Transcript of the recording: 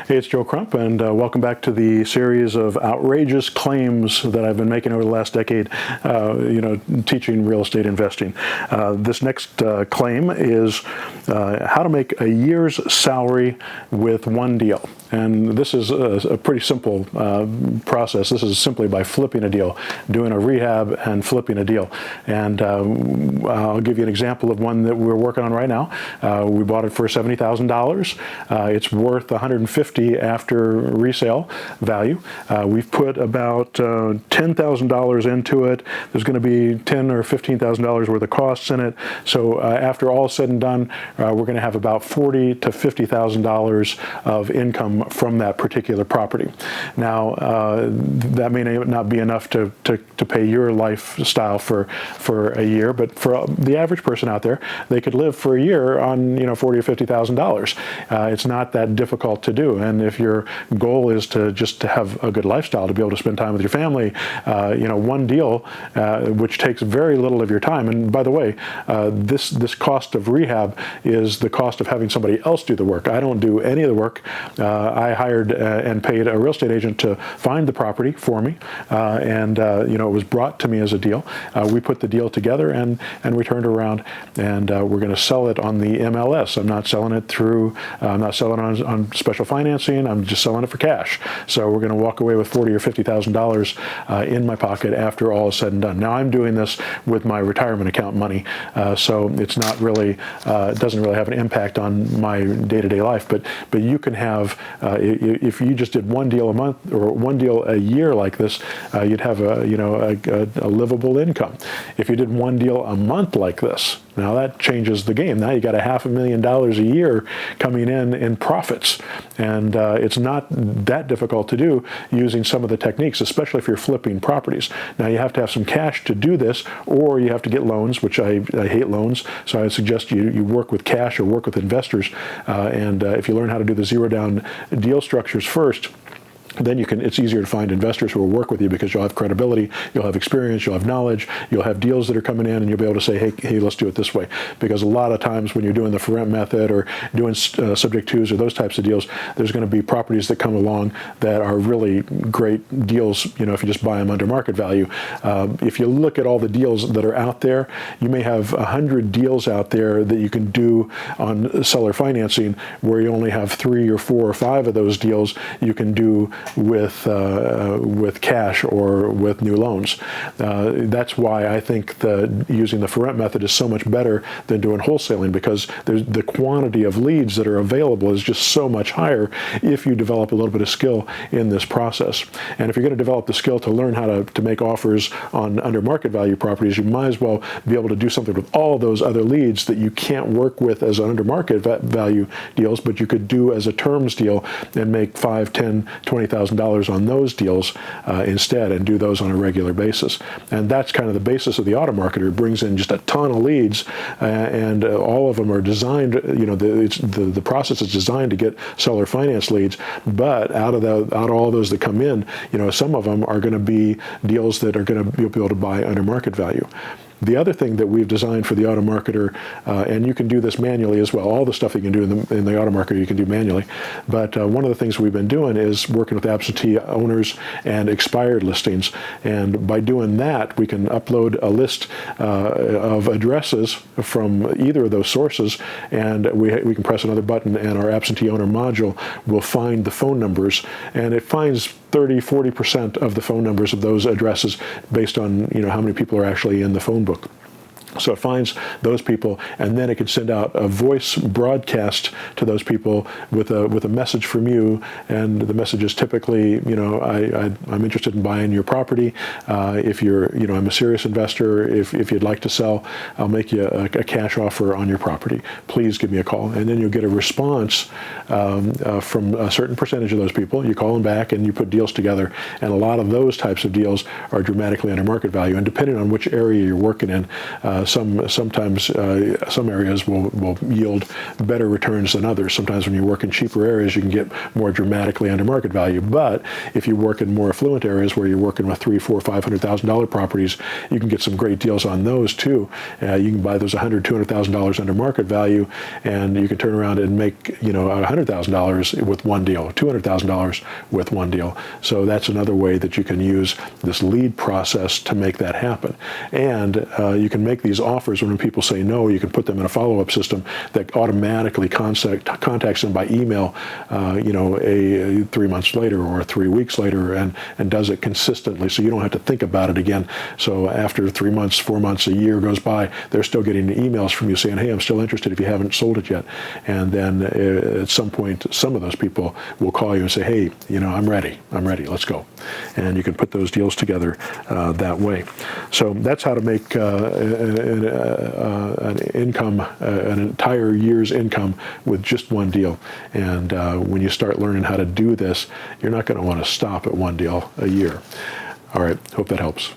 Hey, it's Joe Crump, and welcome back to the series of outrageous claims that I've been making over the last decade, teaching real estate investing. This next claim is how to make a year's salary with one deal. And this is a pretty simple process. This is simply by flipping a deal, doing a rehab and flipping a deal. And I'll give you an example of one that we're working on right now. We bought it for $70,000. It's worth $150,000 after resale value. We've put about $10,000 into it. There's going to be $10,000 or $15,000 worth of costs in it. So after all said and done, we're going to have about $40,000 to $50,000 of income from that particular property. Now, that may not be enough to pay your lifestyle for a year, but for the average person out there, they could live for a year on $40,000 or $50,000. It's not that difficult to do, and if your goal is to have a good lifestyle, to be able to spend time with your family, one deal, which takes very little of your time. And by the way, this cost of rehab is the cost of having somebody else do the work. I don't do any of the work. I hired and paid a real estate agent to find the property for me, and it was brought to me as a deal. We put the deal together and we turned around, and we're going to sell it on the MLS. I'm not selling it I'm not selling it on special financing. I'm just selling it for cash. So we're going to walk away with $40,000 or $50,000 in my pocket after all is said and done. Now I'm doing this with my retirement account money, so it's not really, it doesn't really have an impact on my day-to-day life. But you can have, if you just did one deal a month or one deal a year like this, you'd have a livable income. If you did one deal a month like this, now that changes the game. Now you got $500,000 a year coming in profits, and it's not that difficult to do using some of the techniques, especially if you're flipping properties. Now you have to have some cash to do this, or you have to get loans, which I hate loans. So I suggest you work with cash or work with investors, and if you learn how to do the zero down deal structures first, then it's easier to find investors who will work with you, because you'll have credibility, you'll have experience, you'll have knowledge, you'll have deals that are coming in, and you'll be able to say, hey, let's do it this way. Because a lot of times when you're doing the for rent method or doing subject twos or those types of deals, there's going to be properties that come along that are really great deals, if you just buy them under market value. If you look at all the deals that are out there, you may have 100 deals out there that you can do on seller financing, where you only have 3 or 4 or 5 of those deals you can do with cash or with new loans. That's why I think using the for rent method is so much better than doing wholesaling, because the quantity of leads that are available is just so much higher if you develop a little bit of skill in this process. And if you're going to develop the skill to learn how to make offers on under market value properties, you might as well be able to do something with all those other leads that you can't work with as under market value deals, but you could do as a terms deal and make $5,000, $10,000, $20,000 on those deals instead, and do those on a regular basis. And that's kind of the basis of the auto marketer. It brings in just a ton of leads, and all of them are designed, the process is designed to get seller finance leads, but out of all those that come in, some of them are going to be deals that are going to be able to buy under market value. The other thing that we've designed for the auto marketer, and you can do this manually as well, all the stuff you can do in the auto marketer you can do manually, but one of the things we've been doing is working with absentee owners and expired listings, and by doing that we can upload a list of addresses from either of those sources, and we can press another button and our absentee owner module will find the phone numbers, and it finds 30-40% of the phone numbers of those addresses based on how many people are actually in the phone book. So it finds those people, and then it can send out a voice broadcast to those people with a message from you. And the message is typically, I'm interested in buying your property. If you're, I'm a serious investor. If you'd like to sell, I'll make you a cash offer on your property. Please give me a call. And then you'll get a response from a certain percentage of those people. You call them back and you put deals together. And a lot of those types of deals are dramatically under market value. And depending on which area you're working in, Sometimes some areas will yield better returns than others. Sometimes when you work in cheaper areas, you can get more dramatically under market value. But if you work in more affluent areas where you're working with $300,000, $400,000, $500,000 properties, you can get some great deals on those too. You can buy those $100,000, $200,000 under market value, and you can turn around and make $100,000 with one deal, $200,000 with one deal. So that's another way that you can use this lead process to make that happen. And you can make these offers when people say no. You can put them in a follow-up system that automatically contacts them by email, 3 months later or 3 weeks later, and does it consistently, so you don't have to think about it again. So after 3 months, 4 months, a year goes by, they're still getting emails from you saying, hey, I'm still interested if you haven't sold it yet. And then at some point, some of those people will call you and say, hey, I'm ready, let's go. And you can put those deals together that way. So that's how to make an income, an entire year's income with just one deal. And when you start learning how to do this, you're not going to want to stop at one deal a year. All right, hope that helps.